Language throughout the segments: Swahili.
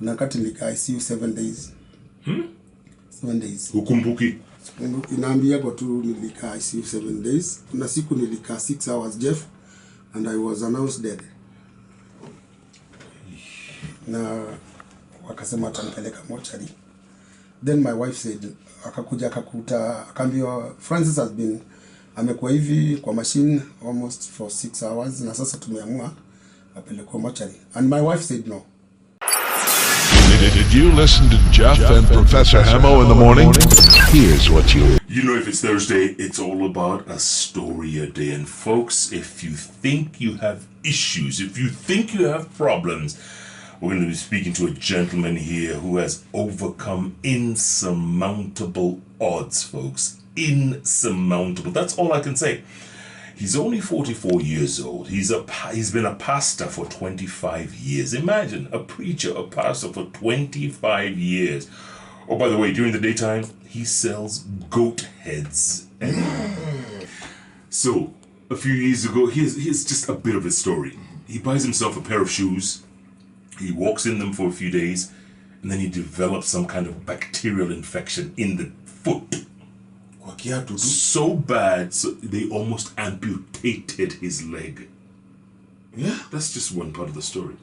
Kuna wakati nilikaa I.C.U 7 days. 7 days. Ukumbuki? Inaambia kwa tu nilikaa I.C.U 7 days. Kuna siku nilikaa 6 hours Jeff and I was announced dead. Na wakasema atanipeleka mortuary. Then my wife said, akakuja akakuta, akaambiwa Francis has been amekuwa hivi kwa machine almost for 6 hours na sasa tumeamua apelekwe mortuary. And my wife said no. Did you listen to Jeff and Professor Hamo in the morning? Here's what you... You know, if it's Thursday, it's all about a story a day. And folks, if you think you have issues, if you think you have problems, we're going to be speaking to a gentleman here who has overcome insurmountable odds, folks. Insurmountable. That's all I can say. He's only 44 years old. He's been a pastor for 25 years. Imagine, a preacher, a pastor for 25 years. Oh, by the way, during the daytime, he sells goat heads. So, a few years ago, here's just a bit of his story. He buys himself a pair of shoes. He walks in them for a few days, and then he develops some kind of bacterial infection in the foot. So bad, so they almost amputated his leg. Yeah, that's just one part of the story.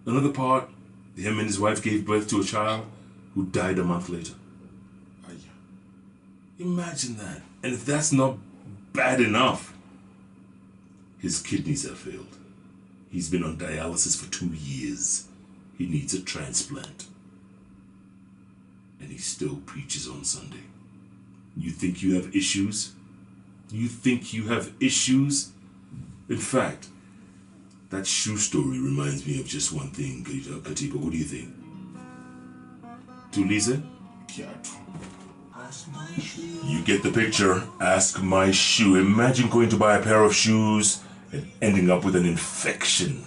Another part, him and his wife gave birth to a child who died a month later. Imagine that. And if that's not bad enough, his kidneys have failed. He's been on dialysis for 2 years. He needs a transplant. And he still preaches on Sunday. You think you have issues? You think you have issues? In fact, that shoe story reminds me of just one thing, Katiba. What do you think? Tulise? You get the picture. Ask my shoe. Imagine going to buy a pair of shoes and ending up with an infection.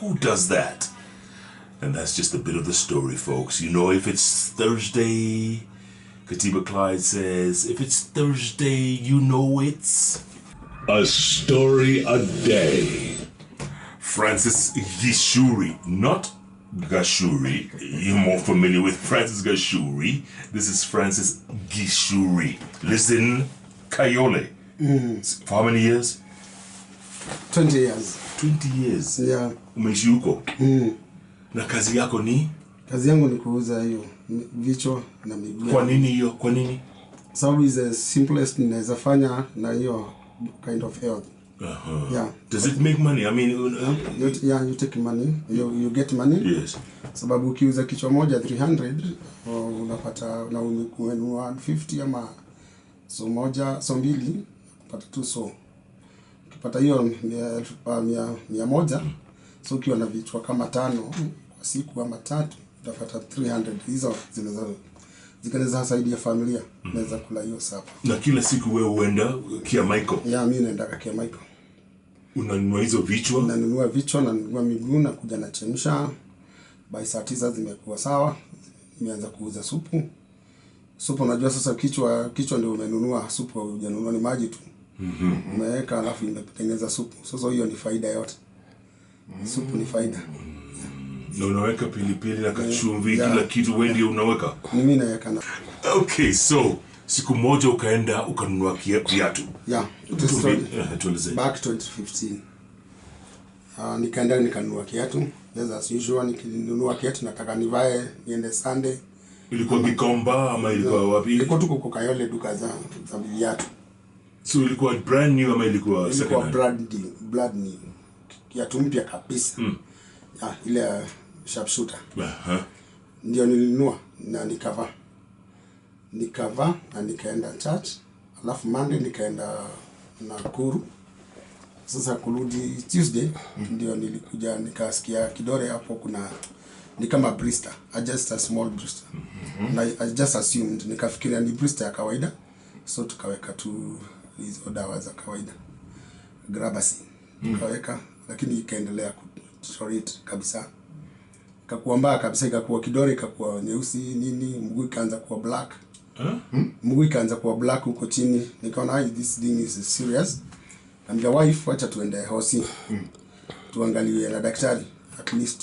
Who does that? And that's just a bit of the story, folks. You know, if it's Thursday, Katiba Clyde says, if it's Thursday, you know it's... A story a day. Francis Gichuri, not Gichuri. You're more familiar with Francis Gichuri. This is Francis Gichuri. Listen, Kayole. For how many years? 20 years. 20 years? Yeah. Umeishi huko? Na kazi yako ni? Kazi yangu ni kuuza hiyo vichwa na miguu. Kwa nini hiyo? Kwa nini? Sababu is the simplest ninaweza fanya na hiyo kind of health. Yeah. Does it make money? I mean, you take money. You get money. Yes. Sababu ukiuza kichwa moja 300 unapata na umenunua 50 ama so moja so mbili unapata tu so. Ukipata hiyo 100 so ukiwa na vichwa kama 5 kwa siku ama 3 utapata 300. Hizo zinaweza saidia familia. Naweza kula hiyo sapa. Na kila siku wewe uenda Kia Michael? Yeah, mimi naenda Kia Michael. Unanunua hizo vichwa? Nanunua vichwa na nanunua miguu na kuja na chemsha. By saa 9 zimekuwa sawa. Nimeanza kuuza supu. Supu unajua sasa kichwa ndio umenunua, supu hujanunua ni maji tu. Umeweka alafu imetengeneza supu. Sasa hiyo ni faida yote. Supu ni faida. Na unaweka pilipili na kachumvi, kila kitu wewe ndio unaweka? Mimi naweka na. Okay, so siku moja ukaenda ukanunua viatu. Yeah, back 2015. Nikaenda nikanunua kiatu. As usual nikinunua kiatu nataka nivae niende Sunday. Ilikuwa Gikomba ama ilikuwa wapi? Ilikuwa tu kwa Kayole duka za viatu. So ilikuwa brand new ama ilikuwa second hand? Ilikuwa brand new. Kiatu mpya kabisa. Ile sharpshooter. Ndio nilinunua na nikavaa na nikaenda church. Alafu Monday nikaenda Nakuru. Sasa kurudi Tuesday ndio nilikuja nikasikia kidole hapo kuna ni kama blister, just a small blister. Na I just assumed nikafikiria ni blister ya kawaida. So tukaweka tu hizo dawa za kawaida. Grabasi. Tukaweka lakini ikaendelea kutolerate kabisa. Ikakuwa mbaya kabisa, ikakuwa kidole ikakuwa nyeusi nini, mguu ikaanza kuwa black. Mguu ikaanza kuwa black huko chini. Nikaona this thing is serious. And the wife wacha tuende hosi. Tuangaliwe na daktari. at least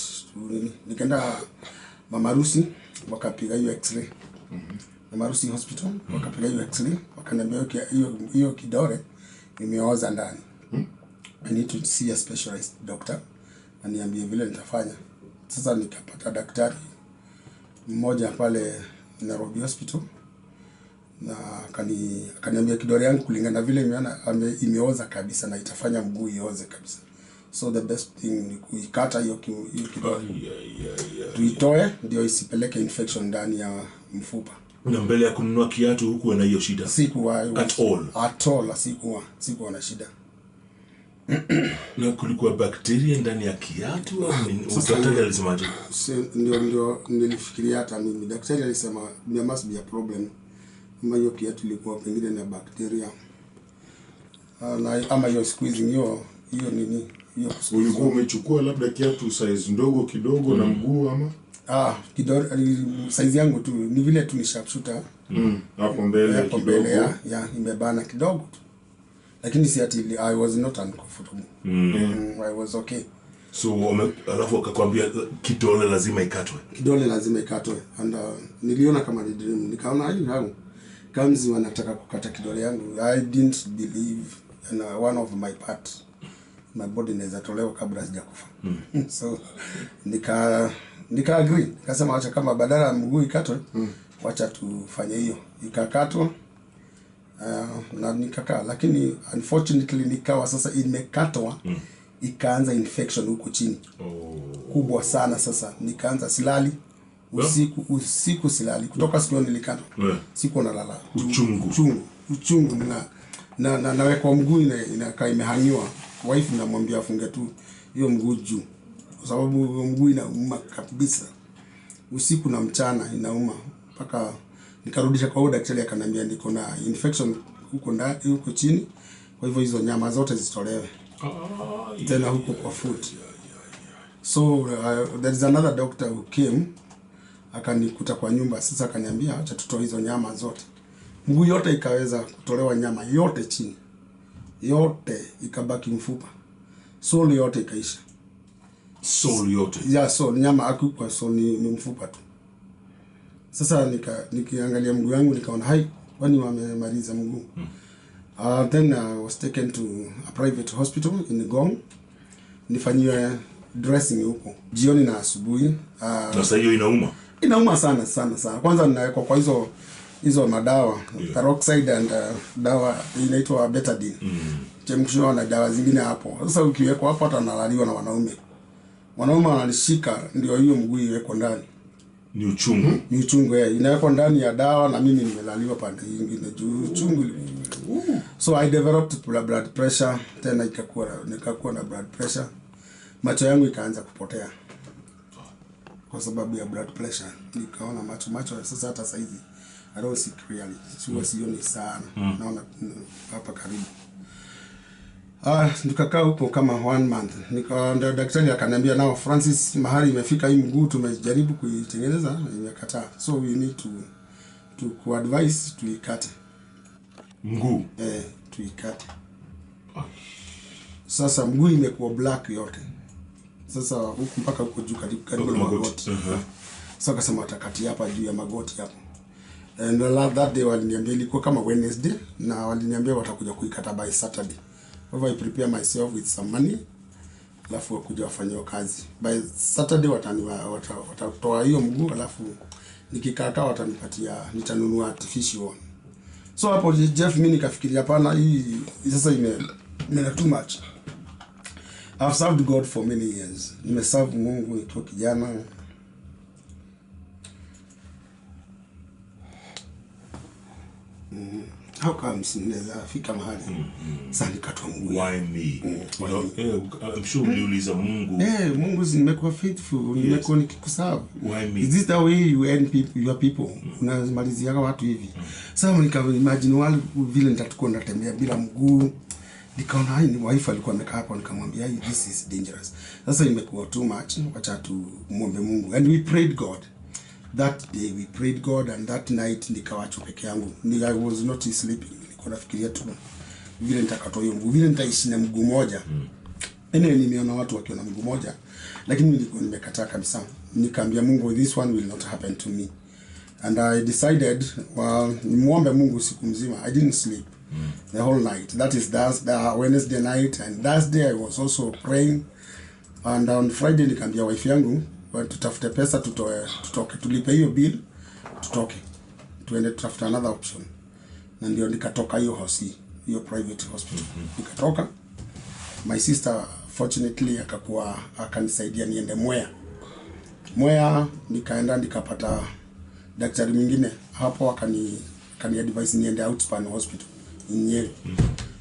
nikaenda Mama Rusi wakapiga hiyo x-ray. Mama Rusi hospital wakapiga hiyo x-ray, wakaniambia hiyo kidole imeoza ndani. I need to see a specialized doctor. Aniambie vile nitafanya. Sasa nikapata daktari mmoja pale Nairobi hospital na akaniambia kidole yangu kulingana vile imeoza kabisa na itafanya mguu ioze kabisa. So the best thing ni kuikata hiyo kidole. Tuitoe ndio isipeleke infection ndani ya mfupa. Na mbele ya kununua kiatu huku na hiyo shida? Sikuwa at all sikuwa na shida. Na kulikuwa bakteria ndani ya kiatu au daktari alisemaje? Ndio nilifikiria hata mimi. Daktari alisema there must be a problem. Kama hiyo kiatu ilikuwa pengine na bakteria. Na ama hiyo squeezing hiyo ulikuwa umechukua labda kiatu size ndogo kidogo na mguu ama? Kidole size yangu tu ni vile tu ni sharpshooter. Hapo mbele kidogo. Imebana kidogo tu. Lakini si ati I was not uncomfortable. I was okay. So alafu akakwambia kidole lazima ikatwe. Kidole lazima ikatwe. And niliona kama ni dream. Nikaona hayo kama wanataka kukata kidole yangu. I didn't believe in one of my parts. My body inaweza tolewa kabla sijakufa. So nika agree. Nikasema acha kama badala ya mguu ikatwe, wacha tufanye hiyo. Ikakatwa. Na nikakaa, lakini unfortunately nikawa sasa imekatwa, ikaanza infection huko chini. Kubwa sana sasa. Nikaanza silali usiku silali kutoka siku nilikatwa. Siku nalala. Uchungu na nawekwa mguu inakaa imehangiwa. Wife namwambia afunge tu hiyo mguu juu. Kwa sababu mguu inauma kabisa. Usiku na mchana inauma mpaka nikarudisha kwa huyo daktari akaniambia niko na infection huko chini. Kwa hivyo hizo nyama zote zitolewe. Tena huko kwa foot. So there is another doctor who came akanikuta kwa nyumba. Sasa akaniambia acha tutoe hizo nyama zote. Mguu yote ikaweza kutolewa nyama yote chini. Yote ikabaki mfupa. Sole yote ikaisha. Sole yote? Sole nyama hakuwa sole ni mfupa tu. Sasa nikiangalia mguu wangu nikaona kwani wamemaliza mguu. Then I was taken to a private hospital in Gong. Nifanyiwe dressing huko jioni na asubuhi. Na sasa hiyo inauma? Inauma sana. Kwanza ninawekwa kwa hizo madawa, peroxide and dawa inaitwa betadine. Chemshwa na dawa zingine hapo. Sasa ukiwekwa hapo hata nalaliwa na wanaume. Wanaume wanalishika ndio hiyo mguu iwekwe ndani. Ni uchungu? Ni uchungu inawekwa ndani ya dawa na mimi nimelaliwa pande nyingine juu uchungu. So I developed blood pressure, tena nikakuwa na blood pressure. Macho yangu ikaanza kupotea. Kwa sababu ya blood pressure. Nikaona macho sasa hata saizi I don't see clearly. Sioni sana. Naona hapa karibu. Nikakaa huko kama 1 month. Nikaenda daktari akaniambia nao Francis, mahali imefika hii mguu tumejaribu kuitengeneza imekataa. So we need to advise tuikate. Mguu? Tuikate. Sasa mguu imekuwa black yote. Sasa huku mpaka huko juu karibu na magoti. Sasa akasema atakati hapa juu ya magoti hapo. And that day waliniambia ilikuwa kama Wednesday na waliniambia watakuja kuikata by Saturday. I prepare myself with some money. Alafu wakuja wafanyie kazi. By Saturday watatoa hiyo mguu alafu nikikata watanipatia nitanunua artificial one. So hapo Jeff mimi nikafikiria hapana hii sasa ime too much. I've served God for many years. Nimeserve Mungu nikiwa kijana. How comes ninaweza fika mahali sasa nikatwa mguu? Why me? I'm sure uliuliza Mungu. Mungu nimekuwa faithful, nimekuwa nikikuserve. Why me? Is this the way you end people, your people? Unamalizia watu hivi. Sasa imagine wale vile nitakuwa natembea bila mguu. Nikaona ni wife alikuwa amekaa hapo nikamwambia this is dangerous. Sasa imekuwa too much, wacha tumuombe Mungu. And we prayed God. That day we prayed God and that night nikawacho peke yangu. I was not sleeping. Nilikuwa nafikiria tu vile nitakatoa hiyo mguu, vile nitaishi na mguu moja. Anyway, nimeona watu wakiwa na mguu moja, lakini nilikuwa nimekataa kabisa. Nikaambia Mungu, this one will not happen to me. And I decided, well, nimuombe Mungu siku mzima. I didn't sleep the whole night. That is Wednesday night, and Thursday I was also praying. And on Friday nikaambia wife yangu, tutafute pesa tutoke, tulipe hiyo bill, tutoke, tuende tutafute another option. Na ndio nikatoka hiyo private hospital. Nikatoka. My sister fortunately akanisaidia niende Mwea, nikaenda nikapata daktari mwingine hapo, akani advise niende Outspan Hospital in Nyeri.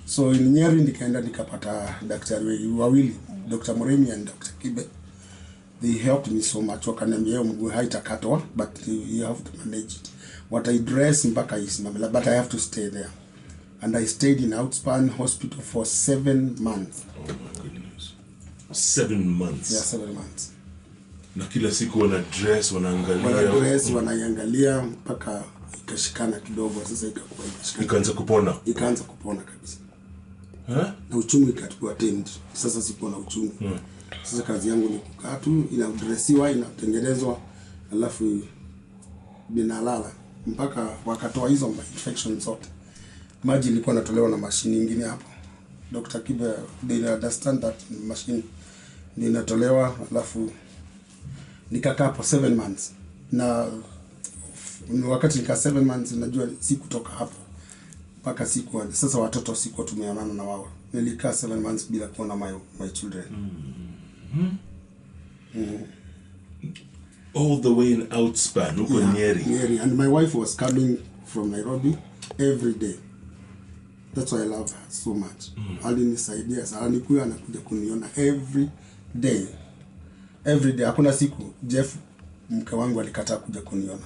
So in Nyeri nikaenda nikapata daktari wawili, Dr. Muremi and Dr. Kibe. They helped me so much. Wakaniambia mguu haitakatwa, but you have to manage it. What I dress mpaka isimamela, but I have to stay there. And I stayed in Outspan Hospital for 7 months. Oh my goodness. 7 months? Yeah, 7 months. Na kila siku wanaiangalia mpaka ikashikana kidogo. Sasa ikakuwa ikashikana. Ikaanza kupona kabisa. Na uchungu ikachukua tend. Sasa siko na uchungu. Sasa kazi yangu ni kukaa tu, inadresiwa, inatengenezwa, alafu binalala mpaka wakatoa hizo infections zote. Maji ilikuwa natolewa na mashini nyingine hapo. Dr. Kibe, they understand that machine inatolewa, alafu nikakaa hapo 7 months. Na wakati nika 7 months najua sikutoka hapo mpaka siku sasa watoto siku tumeonana na wao. Nilikaa 7 months bila kuona my children. All the way in Outspan, Nyeri. And my wife was coming from Nairobi every day. That's why I love her so much. Alinisaidia sana, alikuwa anakuja kuniona every day. Hakuna siku Jeff mke wangu alikataa kuja kuniona.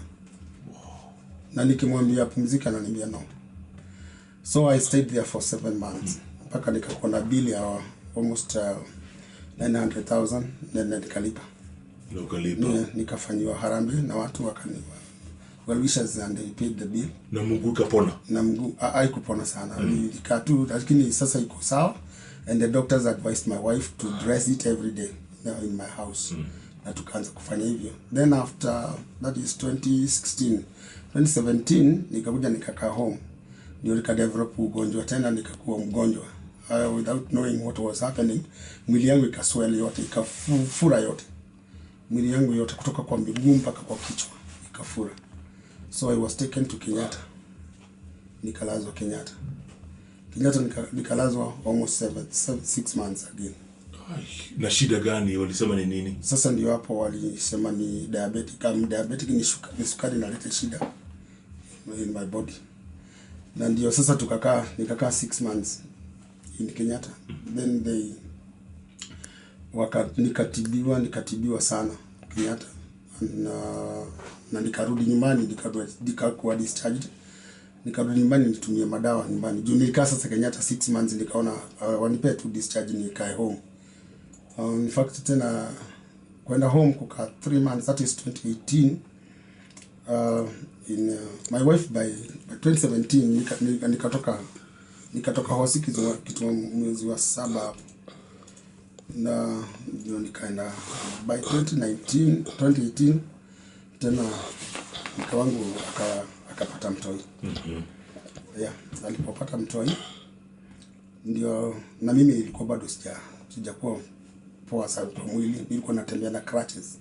Na nikimwambia pumzika ananiambia no. So I stayed there for 7 months. Mpaka nikakuwa na bill ya almost 900,000, na nikalipa. Nikafanywa harambee na watu well-wishers, and they paid the bill. Na mguu kapona? Na mguu haikupona sana. Nilikaa tu, lakini sasa iko sawa. And the doctors advised my wife to dress it every day in my house. Na tukaanza kufanya hivyo. Then after, that is 2017, nikakuja nikakaa home. Ndio nikadevelop ugonjwa tena, nikakuwa mgonjwa. Without knowing what was happening, mwili yangu ikaswell yote, ikafura yote. Mwili yangu yote kutoka kwa miguu mpaka kwa kichwa ikafura. So I was taken to Kenyatta. Nikalazwa Kenyatta. Nikalazwa almost 6 months again. Na shida gani? Walisema ni nini? Sasa ndio hapo walisema ni diabetic. Diabetic ni sukari inaleta shida in my body. Na ndio sasa nikakaa 6 months in Kenyatta. Then nikatibiwa sana Kenyatta. Na nikarudi nyumbani, nikakuwa discharged. Nikarudi nyumbani nitumie madawa nyumbani. Juu nilikaa sasa Kenyatta 6 months, nikaona wanipe tu discharge nikae home. In fact tena kwenda home kukaa 3 months, that is 2018. My wife by 2017 nikatoka hospitali kitu mwezi wa 7, na ndio nikaenda by 2018 tena mke wangu akapata mtoi. Yeah, alipopata mtoi ndio na mimi ilikuwa bado sijakuwa poa sana kwa mwili, nilikuwa natembea na crutches.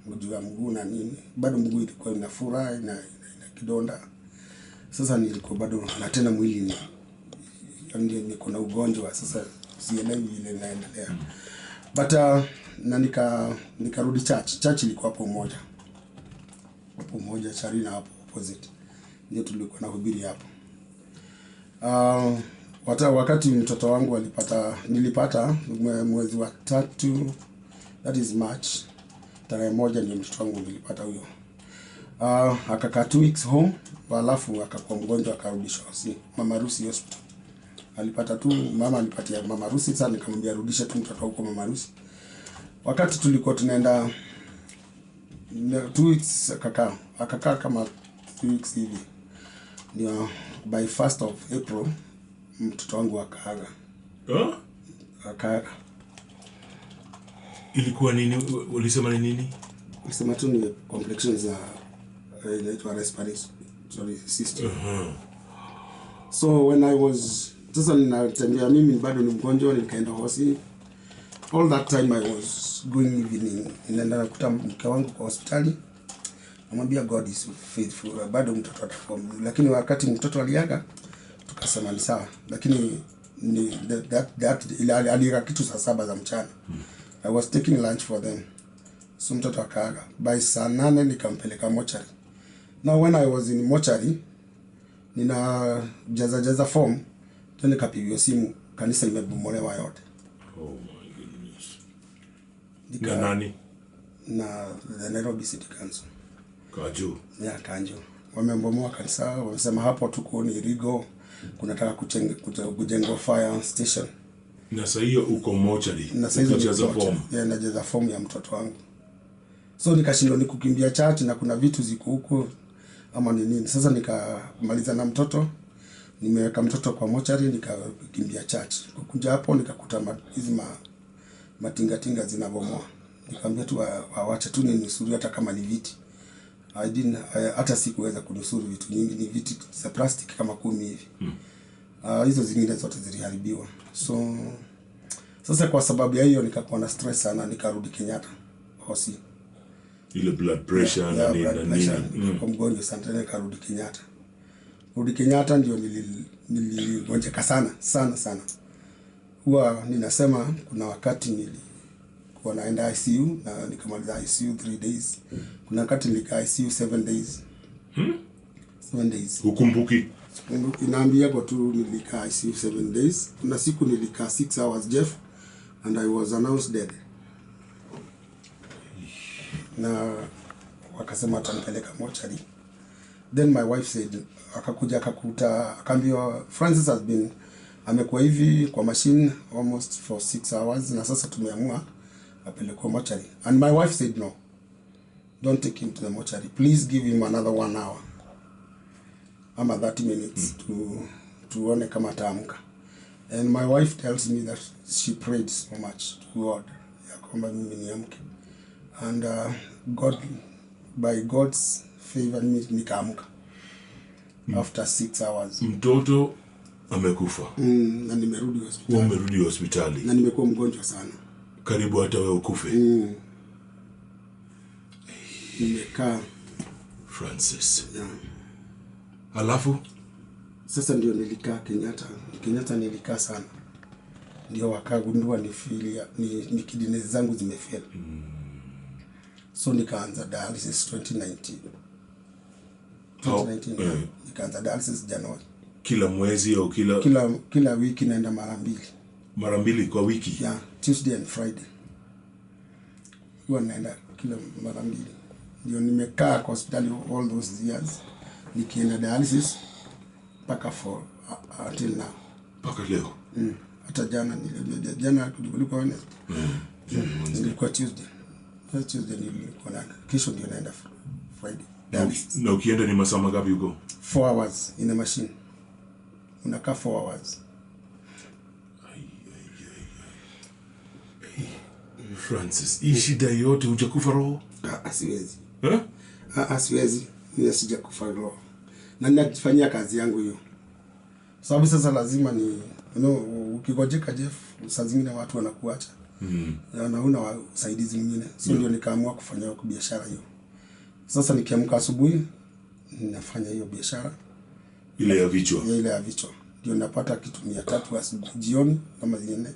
Mguu wa mguu na nini, bado mguu ilikuwa inafura na kidonda. Sasa nilikuwa bado na tena mwili ndio niko na ugonjwa, sasa sielewi ile inaendelea. But na nikarudi church ilikuwa hapo moja Charina hapo opposite, ndio tulikuwa na hubiri hapo. Wakati mtoto wangu nilipata mwezi wa 3, that is March, tarehe 1 ndio mtoto wangu nilipata huyo. Akakaa 2 weeks home, alafu akakuwa mgonjwa, akarudishwa Mama Rusi Hospital. Mama alipatia Mama Rusi, sasa nikamwambia rudisha tu mtoto huko Mama Rusi. Wakati tulikuwa tunaenda 2 weeks, akakaa kama 2 weeks hivi. Ndio by 1st of April mtoto wangu akaaga. Ilikuwa nini? Ulisema nini? Ulisema tu ni complications za inaitwa respiratory system. So when I was sasa ninatembea mimi bado ni mgonjwa, nikaenda hosi. All that time I was going evening, ninaenda nakuta mke wangu kwa hospitali. Namwambia God is faithful, bado mtoto atakuwa. Lakini wakati mtoto aliaga tukasema ni sawa, lakini ni aliaga kitu saa 7 za mchana. I was taking lunch for them. So mtoto akaaga. By saa 8 nikampeleka mochari. Now when I was in mochari, nina jaza form, tena nikapigiwa simu, kanisa imebomolewa yote. Oh my goodness. Na nani? Na the Nairobi City Council. Kanjo. Yeah, Kanjo. Wamebomoa kanisa, wamesema hapo tuko ni irigo, kunataka kujengwa fire station. Na sasa hiyo uko mochari. Na sasa hizo form. Yeah, najaza form ya mtoto wangu. So nikashindwa ni kukimbia church na kuna vitu ziko huko ama ni nini. Sasa nikamaliza na mtoto, nimeweka mtoto kwa mochari, nikakimbia church. Kukuja hapo nikakuta hizi matinga zinabomoa. Nikamwambia tu waache tu ninusuru hata kama ni viti. Hata sikuweza kunusuru vitu nyingi, ni viti za plastic kama 10 hivi. Hizo zingine zote ziliharibiwa. So sasa kwa sababu ya hiyo nikakuwa na stress sana, nikarudi Kenyatta hosi. Ile blood pressure na nini. Kwa mgonjwa sana, nikarudi Kenyatta. Rudi Kenyatta ndio niligonjeka sana. Huwa ninasema kuna wakati nilikuwa naenda I.C.U na nikamaliza I.C.U 3 days. Kuna wakati nilikaa I.C.U 7 days. 7 days. Ukumbuki? Inaambia kwa tu nilikaa I.C.U 7 days. Kuna siku nilikaa 6 hours Jeff and I was announced dead. Na wakasema atanipeleka mochari. Then my wife said, akaambiwa Francis has been amekuwa hivi kwa machine almost for 6 hours na sasa tumeamua apelekwe mochari. And my wife said no, don't take him to the mochari, please give him another 1 hour ama 30 minutes tuone kama ataamka. And my wife tells me that she prayed so much to God ya kwamba mimi niamke. And God, by God's favor, nikaamka after 6 hours. Mtoto amekufa. Na nimerudi hospitali. Umerudi hospitali. Na nimekuwa mgonjwa sana. Karibu hata wewe ukufe. Nimekaa Francis. Yeah. Alafu sasa ndio nilikaa Kenyatta nilikaa sana. Ndio wakagundua ni kidney zangu zimefeli. So nikaanza dialysis 2019. Nikaanza dialysis January. Kila mwezi au kila wiki naenda mara 2. Mara 2 kwa wiki? Yeah, Tuesday and Friday. Huwa naenda kila mara 2. Ndio nimekaa kwa hospitali all those years nikienda dialysis mpaka for until now. Mpaka leo. Hata jana nilikuwa Wednesday. Nilikuwa Tuesday. Tuesday nilikuwa naenda. Kesho ndio naenda Friday. Na ukienda ni masaa mangapi huko? 4 hours in the machine. Unakaa 4 hours. Francis, hii shida yote hujakufa roho? Siwezi. Siwezi. Mimi sijakufa roho. Na ninafanyia kazi yangu hiyo. Sababu sasa lazima ukigojeka Jeff, saa zingine watu wanakuacha. Na una usaidizi mwingine. So ndio nikaamua kufanya biashara hiyo. Sasa nikiamka asubuhi ninafanya hiyo biashara. Ile ya vichwa. Ile ya vichwa. Ndio napata kitu 300 asubuhi, jioni kama zingine.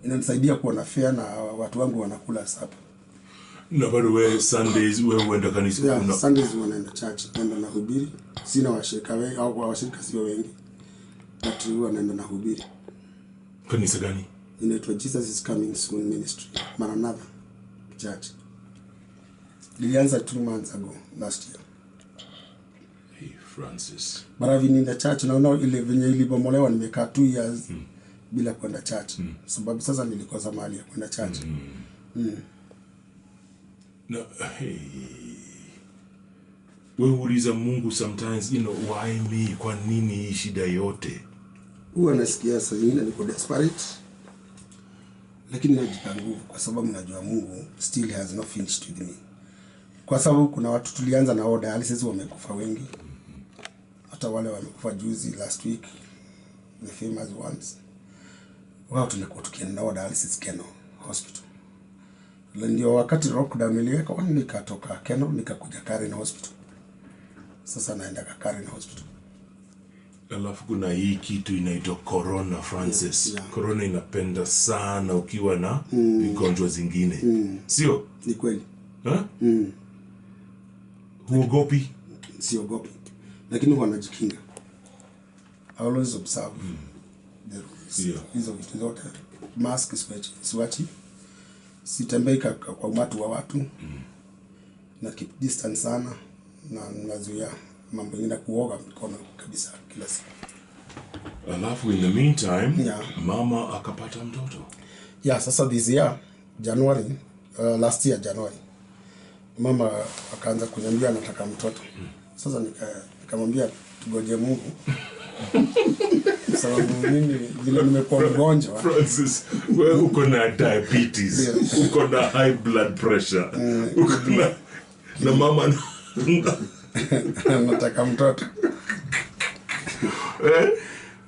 Inanisaidia kuwa na fare na watu wangu wanakula sapa. Na bado wewe Sundays wewe uenda kanisa? Yeah, Sundays wanaenda church, naenda na hubiri. Sina washirika wengi au washirika sio wengi. But wanaenda na hubiri. Kanisa gani? Inaitwa Jesus is Coming Soon Ministry, Maranatha Church. Nilianza 2 months ago last year. Hey Francis. But I've been in the church na ile venye ilibomolewa nimekaa 2 years bila kwenda church. Sababu sasa nilikosa mahali ya kwenda church. No, hey. Wewe uliza Mungu sometimes, why me? Kwa nini hii shida yote? Huwa nasikia saa nyingine niko desperate. lakini najipa nguvu kwa sababu najua Mungu still has not finished with me. Kwa sababu kuna watu tulianza na dialysis wamekufa wengi. Hata wale wamekufa juzi last week, the famous ones. Wao tulikuwa tukienda dialysis Keno Hospital. Ndio wakati lockdown iliweka nikatoka Keno nikakuja Karen Hospital. Sasa naenda Karen Hospital. Alafu kuna hii kitu inaitwa corona, Francis. Yeah. Corona inapenda sana ukiwa na vigonjwa zingine. Sio? Ni kweli. Huogopi? Siogopi. Lakini wanajikinga. I always observe the rules. Yeah. Hizo vitu zote. Mask siwachi. Sitembei kwa umati wa watu. Na keep distance sana. Na nazuia mambo mengine kuoga mikono kabisa kila siku. Alafu in the meantime, Yeah. mama akapata mtoto. Yeah, sasa this year January, last year January, mama akaanza kuniambia anataka mtoto. Sasa nikamwambia tugoje Mungu. Sababu mimi vile nimekuwa mgonjwa. Francis, wewe uko na diabetes, Yeah. uko na high blood pressure, uko na mama Anataka mtoto.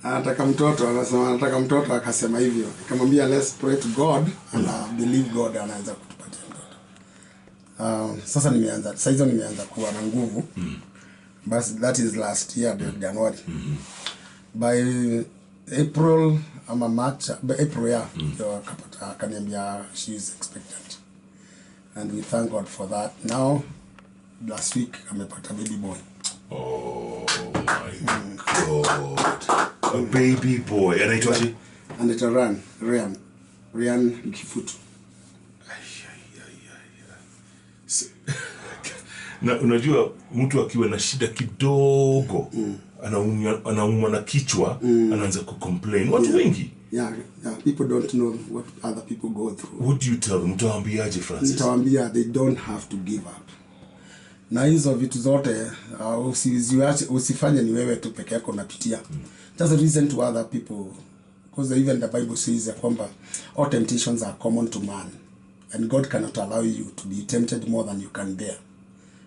Anataka mtoto, anasema anataka mtoto, akasema hivyo. Nikamwambia let's pray to God and believe God anaweza kutupatia mtoto. Sasa nimeanza kuwa na nguvu. But that is last year January. By April ama March, April yeah, akaniambia she is expectant. And we thank God for that. Now last week amepata baby boy. Oh my God. A baby boy. Anaitwaje? Anaitwa Ryan Gichuru. Na unajua mtu akiwa na shida kidogo anaumwa na kichwa anaanza kucomplain. Watu wengi. Yeah, people don't know what other people go through. What do you tell them? Utawaambiaje, Francis? Nitawaambia they don't have to give up. Na hizo vitu zote usifanye ni wewe tu peke yako unapitia. Just listen to other people, because even the Bible says that all temptations are common to man, and God cannot allow you to be tempted more than you can bear.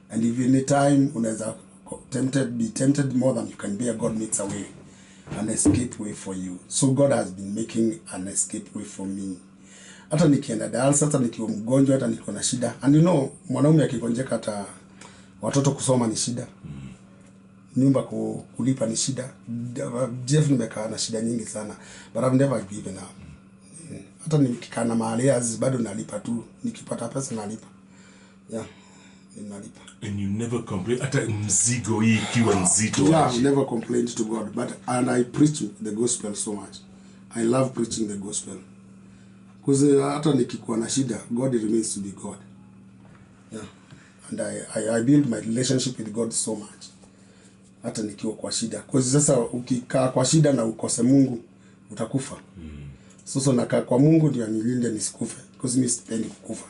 And if any time unaweza be tempted more than you can bear, God makes a way, an escape way for you. So God has been making an escape way for me. Hata nikienda dialysis, hata nikiwa mgonjwa, hata niko na shida. And you know, mwanaume akigonjeka hata watoto kusoma ni shida. Nyumba kulipa ni shida. Jeff nimekaa na shida nyingi sana. But I've never given up. Hata nikikaa na mahali bado nalipa tu. Nikipata pesa nalipa. Yeah. Nalipa. And you never complain. Hata mzigo hii ikiwa nzito. Yeah, I never complained to God. And I preach the gospel so much. I love preaching the gospel. Because hata nikikuwa na shida, God remains to be God. Yeah. And I build my relationship with God so much. Hata nikiwa kwa shida. Because sasa ukikaa kwa shida na ukose Mungu, utakufa. Sasa nakaa kwa Mungu ndio anilinde nisikufe. Because mimi sipendi kukufa.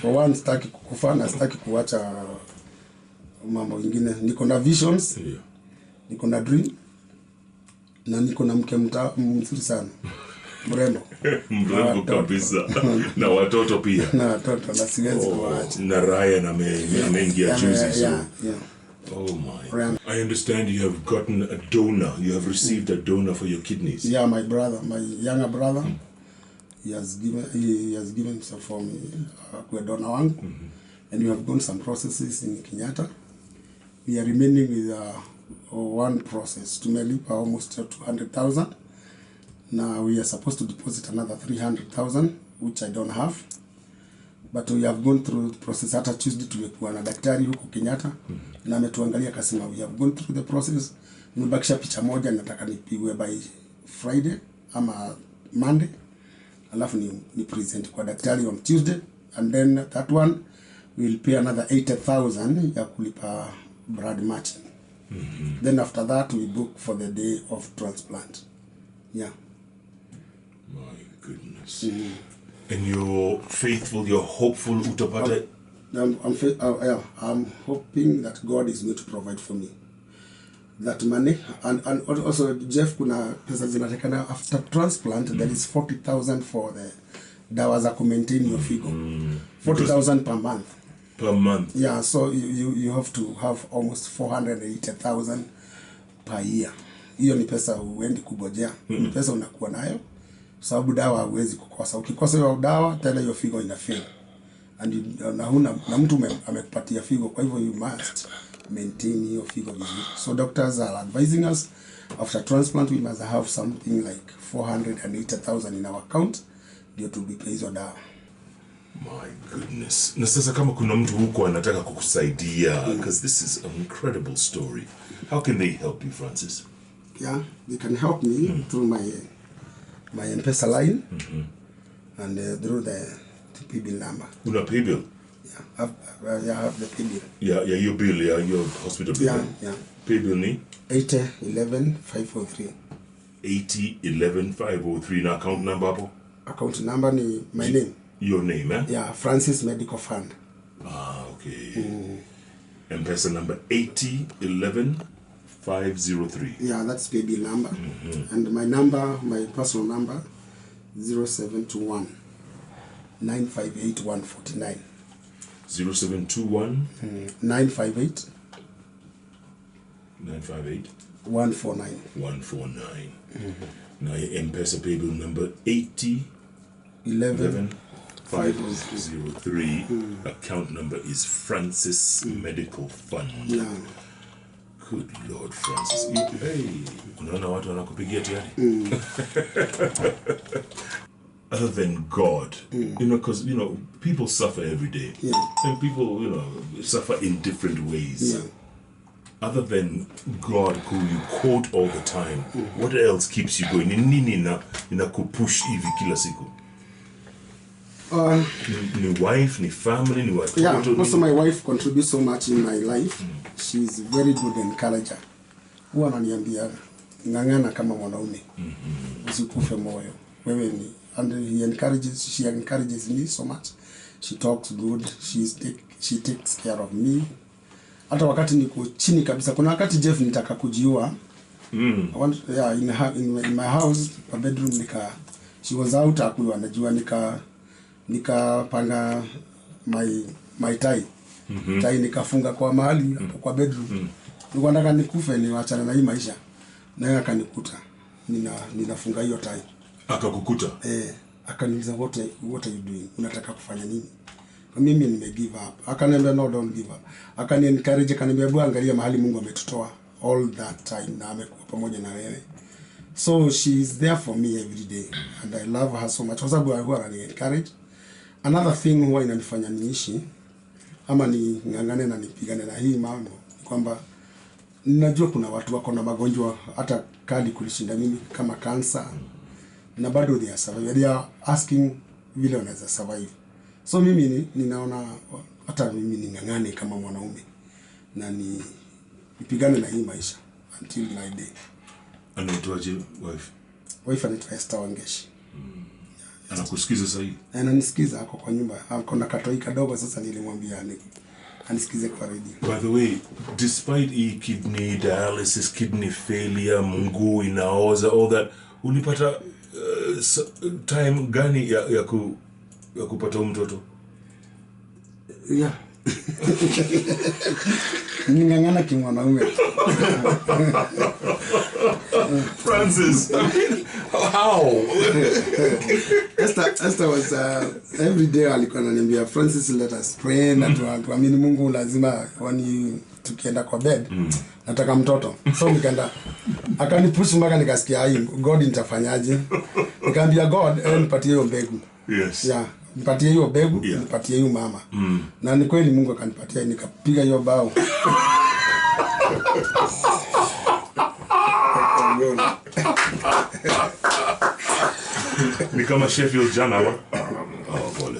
For one, sitaki kukufa na sitaki kuacha mambo mengine. Niko na visions. Yeah. Niko na dream. Na niko na mke mzuri sana. Mrembo. Mrembo kabisa. Na watoto pia. Na watoto na siwezi kuacha. Na Ryan ameingia juzi. Yeah. Oh my. I understand you have gotten a donor. You have received a donor for your kidneys. Yeah, my younger brother. He has given himself for me kwa donor wangu. And we have done some processes in Kenyatta. We are remaining with one process. Tumelipa almost 200,000. Now we are supposed to deposit another 300,000, which I don't have. But we have gone through the process. Hata Tuesday tulikuwa na daktari huko Kenyatta. Na ametuangalia akasema we have gone through the process. Nimebakisha picha moja nataka nipigwe by Friday ama Monday. Alafu ni present kwa daktari on Tuesday. And then that one will pay another 80,000 ya kulipa blood matching. Then after that we book for the day of transplant. Yeah. My goodness. And you're faithful, you're hopeful utapata. I'm hoping that God is going to provide for me that money. And also Jeff kuna pesa zinatakana after transplant. There is 40,000 for the dawa za maintain your figo. 40,000 per month. Per month. Yeah, so you have to have almost 480,000 per year. Hiyo ni pesa uendi kugojea. Ni pesa unakuwa nayo. Sababu dawa huwezi kukosa. Ukikosa hiyo dawa tena hiyo figo ina fail. And na mtu amekupatia figo, kwa hivyo you must maintain hiyo figo vizuri. So doctors are advising us after transplant we must have something like 480,000 in our account ndio tulipe hizo dawa. My goodness. Na sasa kama kuna mtu huko anataka kukusaidia, because this is an incredible story, how can they help you, Francis? Yeah, they can help me through my M-Pesa line and through the pay-bill number. Una pay-bill? Yeah, I have the pay-bill. Yeah, your bill, your hospital bill. Yeah. Pay-bill ni? 8011-503. 8011-503 na account number hapo? Account number ni my name. Your name, eh? Yeah, Francis Medical Fund. Ah, okay. M-Pesa number 8011-503. Yeah, that's pay-bill number. And my number, my personal number, 0721 958-149. 0721 958 958 149. 149. Now your M-Pesa paybill number 8011-503. Account number is Francis Medical Fund. Yeah. Good Lord, Francis. Hey, unaona watu wanakupigia tayari. Other than God, because people suffer every day, and people suffer in different ways. Yeah. Other than God, who you quote all the time, what else keeps you going? Nini na kupush hivi kila siku? Ni wife, ni family, ni watoto. Yeah, also my wife contributes so much in my life. She's very good encourager. Huwa ananiambia ng'ang'ana kama mwanaume. Usikufe moyo. Wewe ni, and she encourages me so much. She talks good. She takes care of me. Hata wakati niko chini kabisa, kuna wakati Jeff nitaka kujiua. In my house, my bedroom she was out, akuwa anajua nikapanga my tie. Tai nikafunga kwa mahali kwa bedroom. Nilikuwa nataka nikufe niachane na hii maisha. Naye akanikuta. Ninafunga hiyo tai. Akakukuta? Akaniuliza what are you doing? Unataka kufanya nini? Mimi nime give up. Akaniambia no, don't give up. Akani encourage, akaniambia bwana, angalia mahali Mungu ametutoa all that time na amekuwa pamoja na wewe. So she is there for me every day and I love her so much. Kwa sababu huwa anani encourage. Another thing huwa inanifanya niishi ama ni ngangane na nipigane na hii mambo kwamba ninajua kuna watu wako na magonjwa hata kali kulishinda mimi kama cancer na bado they are surviving. They are asking vile wanaweza survive. So mimi ninaona hata mimi ningangane kama mwanaume na nipigane na hii maisha until my day. Anaitwaje wife? Wife anaitwa Esther Wangeshi. Anakusikiza sasa hivi? Ananisikiza, ako kwa nyumba. Ako na katoi kadogo, sasa nilimwambia anisikize kwa radio. By the way, despite kidney dialysis, kidney failure, mguu inaoza, all that, ulipata time gani ya kupata mtoto? Yeah. Ningangana kimwanaume. Francis, I mean, how? Esther was every day alikuwa ananiambia, Francis, let us pray na tuamini Mungu lazima tukienda kwa bed nataka mtoto. So nikaenda akanipush mpaka nikasikia God nitafanyaje? Nikamwambia God, nipatie hiyo mbegu. Yes. Yeah, nipatie hiyo mbegu, nipatie hiyo mama. Na ni kweli Mungu akanipatia, nikapiga hiyo bao. Ni kama Sheffield jana wa? Oh, pole.